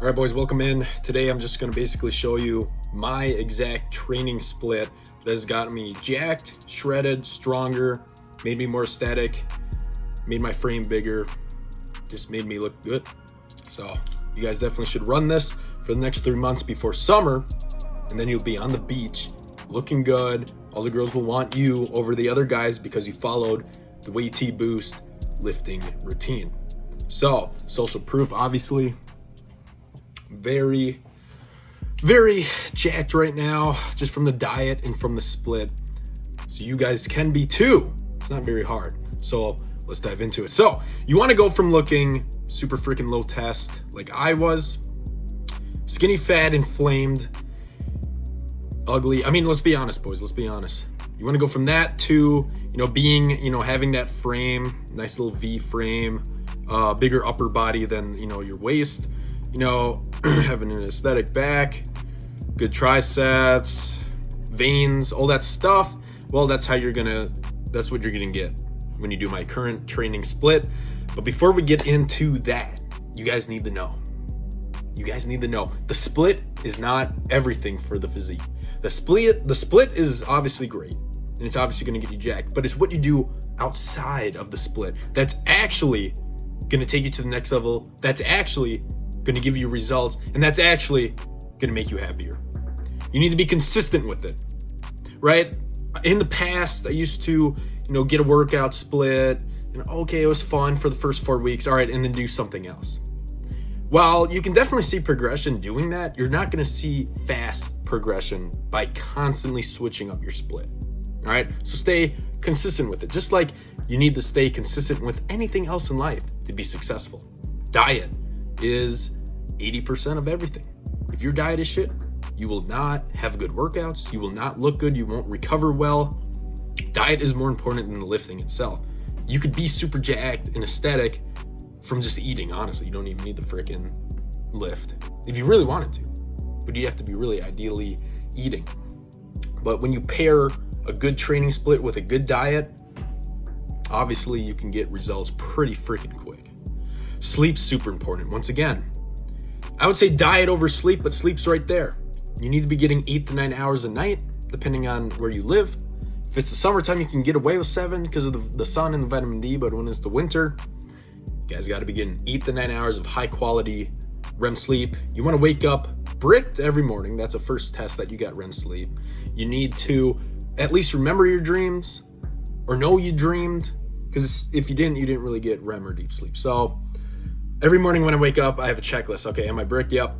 All right, boys, welcome in. Today, I'm just going to basically show you my exact training split that has gotten me jacked, shredded, stronger, made me more aesthetic, made my frame bigger, just made me look good. So you guys definitely should run this for the next 3 months before summer, and then you'll be on the beach looking good. All the girls will want you over the other guys because you followed the Weight T Boost lifting routine. So social proof, obviously. Very jacked right now, just from the diet and from the split. So you guys can be too. It's not very hard. So let's dive into it. So you want to go from looking super freaking low test like I was, skinny, fat, inflamed, ugly. I mean, let's be honest, boys. Let's be honest. You want to go from that to, being, having that frame, nice little V frame, bigger upper body than, your waist. Having an aesthetic back, good triceps, veins, all that stuff. Well, that's what you're gonna get when you do my current training split. But before we get into that, you guys need to know. The split is not everything for the physique. The split is obviously great, and it's obviously gonna get you jacked, but it's what you do outside of the split that's actually gonna take you to the next level, that's actually going to give you results, and that's actually going to make you happier. You need to be consistent with it, right? In the past, I used to, get a workout split, and okay, it was fun for the first 4 weeks, all right, and then do something else. While you can definitely see progression doing that, you're not going to see fast progression by constantly switching up your split, all right? So stay consistent with it, just like you need to stay consistent with anything else in life to be successful. Diet is 80% of everything. If your diet is shit, you will not have good workouts, you will not look good, you won't recover well. Diet is more important than the lifting itself. You could be super jacked and aesthetic from just eating, honestly. You don't even need the freaking lift if you really wanted to, but you have to be really ideally eating. But when you pair a good training split with a good diet, obviously you can get results pretty freaking quick. Sleep's super important. Once again, I would say diet over sleep, but sleep's right there. You need to be getting 8 to 9 hours a night, depending on where you live. If it's the summertime, you can get away with 7 because of the sun and the vitamin D, but when it's the winter, you guys got to be getting 8 to 9 hours of high quality REM sleep. You want to wake up bricked every morning. That's a first test that you got REM sleep. You need to at least remember your dreams or know you dreamed, because if you didn't really get REM or deep sleep. So every morning when I wake up, I have a checklist. Okay, am I bricked? Yep.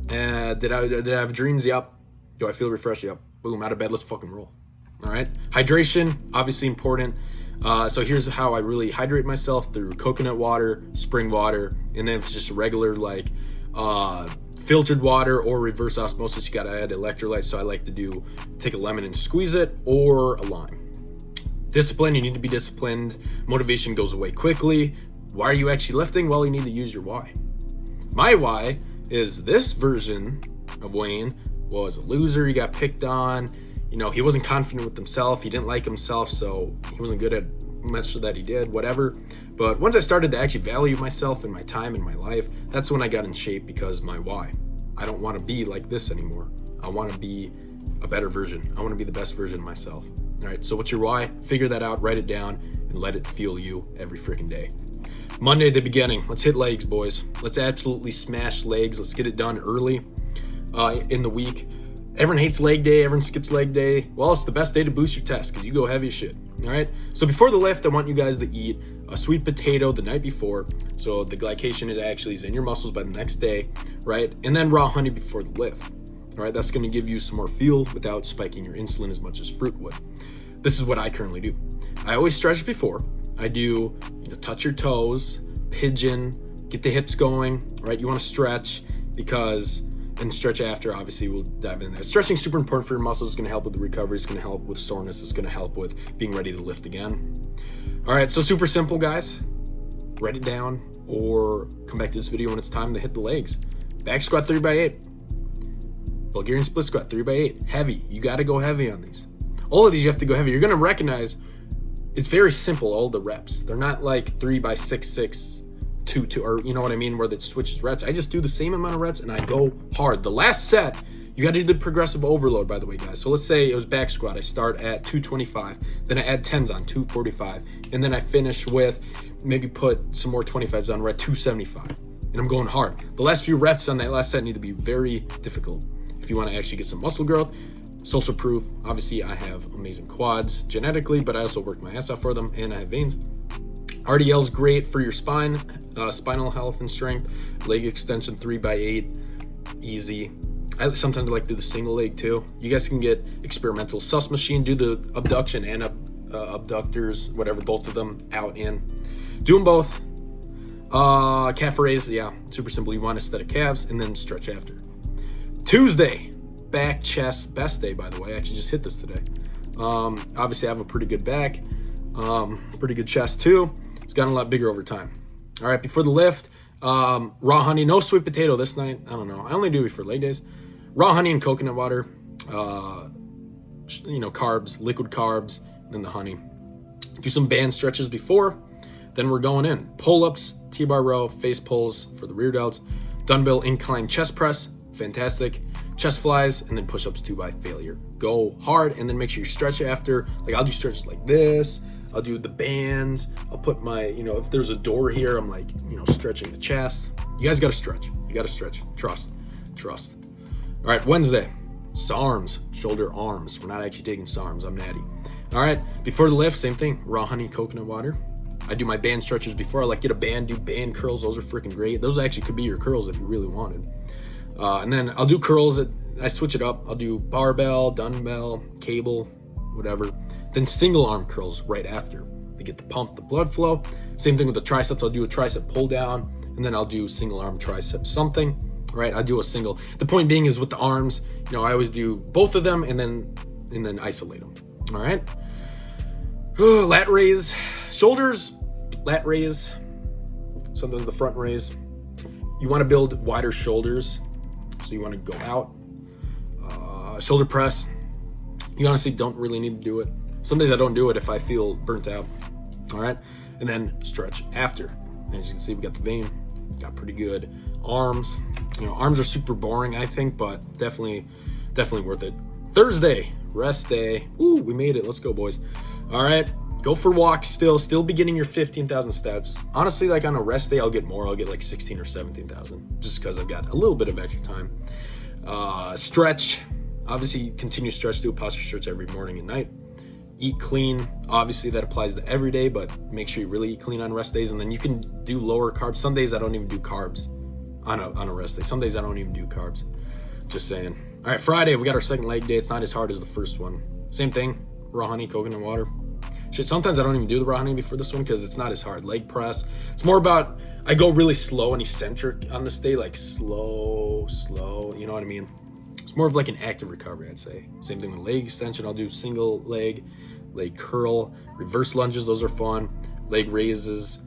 Did I have dreams? Yep. Do I feel refreshed? Yep. Boom, out of bed, let's fucking roll. All right. Hydration, obviously important. So here's how I really hydrate myself: through coconut water, spring water, and then if it's just regular filtered water or reverse osmosis, you gotta add electrolytes. So I like to take a lemon and squeeze it, or a lime. Discipline, you need to be disciplined. Motivation goes away quickly. Why are you actually lifting? Well, you need to use your why. My why is this version of Wayne was a loser. He got picked on. He wasn't confident with himself. He didn't like himself, so he wasn't good at much that he did, whatever. But once I started to actually value myself and my time and my life, that's when I got in shape, because my why. I don't want to be like this anymore. I want to be a better version. I want to be the best version of myself. All right, so what's your why? Figure that out, write it down, and let it fuel you every freaking day. Monday, the beginning. Let's hit legs, boys. Let's absolutely smash legs. Let's get it done early in the week. Everyone hates leg day. Everyone skips leg day. Well, it's the best day to boost your test because you go heavy as shit. All right. So before the lift, I want you guys to eat a sweet potato the night before, so the glycation is in your muscles by the next day, right? And then raw honey before the lift. All right. That's going to give you some more fuel without spiking your insulin as much as fruit would. This is what I currently do. I always stretch before. I do, touch your toes, pigeon, get the hips going, right? You want to stretch and stretch after, obviously we'll dive in there. Stretching is super important for your muscles. It's going to help with the recovery. It's going to help with soreness. It's going to help with being ready to lift again. All right, so super simple, guys. Write it down or come back to this video when it's time to hit the legs. Back squat 3x8. Bulgarian split squat 3x8. Heavy. You got to go heavy on these. All of these you have to go heavy. You're going to recognize it's very simple, all the reps. They're not like 3x6, 6, or you know what I mean, where it switches reps. I just do the same amount of reps and I go hard. The last set, you got to do the progressive overload, by the way, guys. So let's say it was back squat. I start at 225, then I add 10s on 245, and then I finish with maybe put some more 25s on. We're at 275, and I'm going hard. The last few reps on that last set need to be very difficult if you want to actually get some muscle growth. Social proof. Obviously, I have amazing quads genetically, but I also work my ass off for them, and I have veins. RDL is great for your spine, spinal health and strength. Leg extension 3x8, easy. I sometimes like to do the single leg too. You guys can get experimental sus machine, do the abduction and abductors, whatever, both of them, out, in. Do them both. Calf raise, yeah, super simple. You want a set of calves and then stretch after. Tuesday, back, chest, best day, by the way. I actually just hit this today. Obviously, I have a pretty good back, pretty good chest too. It's gotten a lot bigger over time. All right, before the lift, raw honey, no sweet potato this night. I don't know. I only do it for leg days. Raw honey and coconut water, carbs, liquid carbs, and then the honey. Do some band stretches before, then we're going in. Pull-ups, T-bar row, face pulls for the rear delts, dumbbell incline chest press, fantastic. Chest flies, and then push-ups 2 by failure. Go hard, and then make sure you stretch after. Like, I'll do stretches like this. I'll do the bands. I'll put my, if there's a door here, I'm like, stretching the chest. You guys got to stretch. You got to stretch. Trust. All right, Wednesday, SARMs, shoulder arms. We're not actually taking SARMs. I'm natty. All right, before the lift, same thing. Raw honey, coconut water. I do my band stretches before. I like get a band, do band curls. Those are freaking great. Those actually could be your curls if you really wanted. And then I'll do curls. I switch it up. I'll do barbell, dumbbell, cable, whatever. Then single arm curls right after to get the pump, the blood flow. Same thing with the triceps. I'll do a tricep pull down, and then I'll do single arm tricep something. Right? I'll do a single. The point being is with the arms, I always do both of them and then isolate them. All right. Lat raise, shoulders, lat raise. Sometimes the front raise. You want to build wider shoulders. So you want to go out. Shoulder press. You honestly don't really need to do it. Some days I don't do it if I feel burnt out. All right. And then stretch after. And as you can see, we got the vein. Got pretty good arms. Arms are super boring, I think, but definitely worth it. Thursday, rest day. Ooh, we made it. Let's go, boys. All right. Go for walks still be getting your 15,000 steps. Honestly, like on a rest day, I'll get more. I'll get like 16 or 17,000 just because I've got a little bit of extra time. Stretch. Obviously, continue stretch. Do a posture stretch every morning and night. Eat clean. Obviously, that applies to every day, but make sure you really eat clean on rest days. And then you can do lower carbs. Some days I don't even do carbs on a rest day. Some days I don't even do carbs. Just saying. All right, Friday, we got our second leg day. It's not as hard as the first one. Same thing. Raw honey, coconut water. Shit, sometimes I don't even do the raw honey before this one because it's not as hard. Leg press. It's more about, I go really slow and eccentric on this day, like slow, you know what I mean? It's more of like an active recovery, I'd say. Same thing with leg extension. I'll do single leg curl, reverse lunges. Those are fun. Leg raises.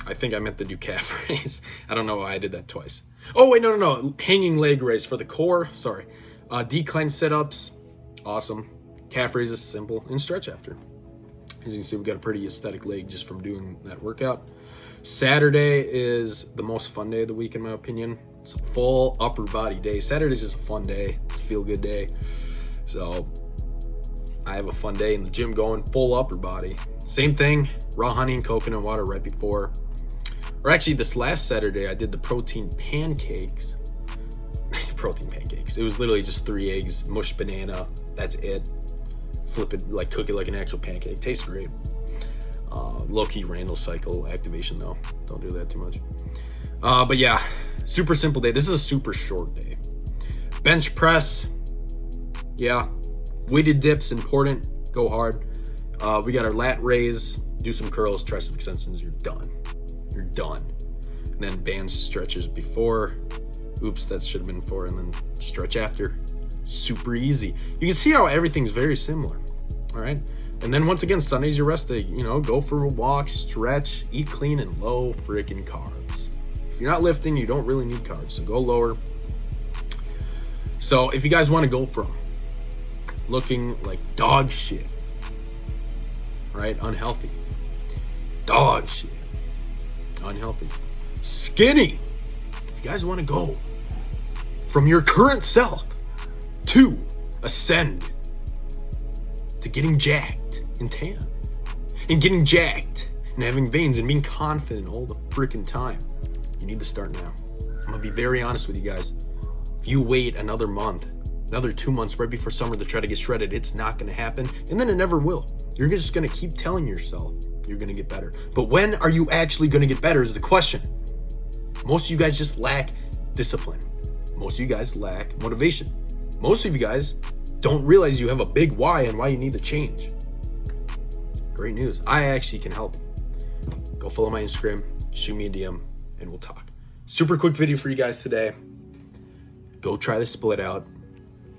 I think I meant to do calf raise. I don't know why I did that twice. Oh, wait, no. Hanging leg raise for the core. Sorry. Decline sit-ups. Awesome. Calf raises, simple. And stretch after. As you can see, we got a pretty aesthetic leg just from doing that workout. Saturday is the most fun day of the week, in my opinion. It's a full upper body day. Saturday's just a fun day. It's a feel-good day. So I have a fun day in the gym going full upper body. Same thing, raw honey and coconut water right before. Or actually, this last Saturday, I did the protein pancakes. Protein pancakes. It was literally just 3 eggs, mushed banana. That's it. Flip it, cook it like an actual pancake. Tastes great. Low-key Randall cycle activation, though. Don't do that too much. But yeah, super simple day. This is a super short day. Bench press. Yeah. Weighted dips, important. Go hard. We got our lat raise. Do some curls, tricep extensions. You're done. And then band stretches before. Oops, that should have been before. And then stretch after. Super easy. You can see how everything's very similar. All right. And then once again, Sunday's your rest day. Go for a walk, stretch, eat clean, and low freaking carbs. If you're not lifting, you don't really need carbs. So go lower. So if you guys want to go from looking like dog shit, right? Unhealthy. Dog shit. unhealthy. Skinny. If you guys want to go from your current self to ascend to getting jacked and tan and getting jacked and having veins and being confident all the freaking time, you need to start now. I'm gonna be very honest with you guys. If you wait another month, another 2 months right before summer to try to get shredded, it's not gonna happen, and then it never will. You're just gonna keep telling yourself you're gonna get better. But when are you actually gonna get better is the question. Most of you guys just lack discipline. Most of you guys lack motivation. Most of you guys don't realize you have a big why and why you need to change. Great news. I actually can help you. Go follow my Instagram, shoot me a DM, and we'll talk. Super quick video for you guys today. Go try the split out.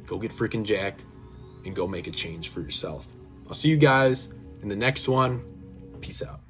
Go get freaking jacked and go make a change for yourself. I'll see you guys in the next one. Peace out.